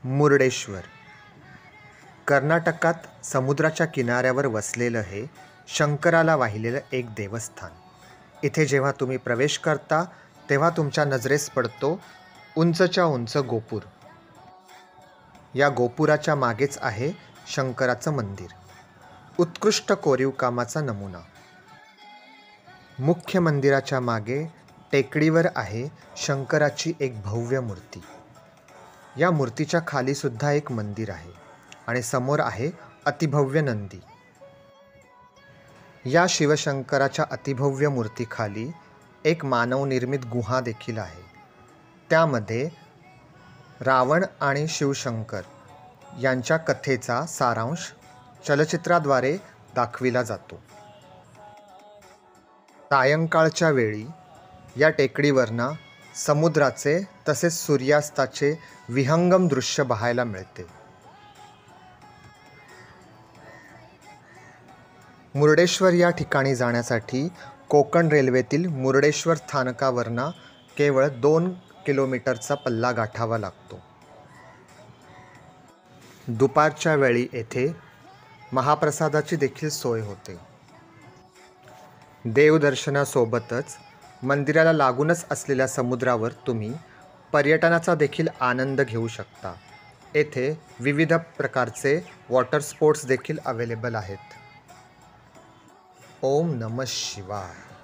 मुर्डेश्वर कर्नाटकात समुद्राच्या किनाऱ्यावर वसलेलं हे शंकराला वाहिलेलं एक देवस्थान. इथे जेव्हा तुम्ही प्रवेश करता तेव्हा तुमच्या नजरेस पडतो उंचच्या उंच गोपूर. या गोपुराच्या मागेच आहे शंकराचं मंदिर, उत्कृष्ट कोरीव कामाचा नमुना. मुख्य मंदिराच्या मागे टेकडीवर आहे शंकराची एक भव्य मूर्ती. या मूर्तीच्या खाली सुद्धा एक मंदिर आहे आणि समोर आहे अतिभव्य नंदी. या शिवशंकराच्या अतिभव्य मूर्तीखाली एक मानवनिर्मित गुहा देखील आहे. त्यामध्ये रावण आणि शिवशंकर यांच्या कथेचा सारांश चलचित्राद्वारे दाखविला जातो. सायंकाळच्या वेळी या टेकडीवरनं समुद्राचे तसेच सूर्यास्ताचे विहंगम दृश्य पाहायला मिळते. मुर्डेश्वर या ठिकाणी जाण्यासाठी कोकण रेल्वेतील मुर्डेश्वर स्थानकावरनं केवळ 2 किलोमीटरचा पल्ला गाठावा लागतो. दुपारच्या वेळी येथे महाप्रसादाची देखील सोय होते. देवदर्शनासोबतच मंदिराला लागूनच असलेल्या समुद्रावर तुम्ही पर्यटनाचा देखील आनंद घेऊ शकता. येथे विविध प्रकारचे वॉटर स्पोर्ट्स देखील अवेलेबल आहेत. ओम नमः शिवाय.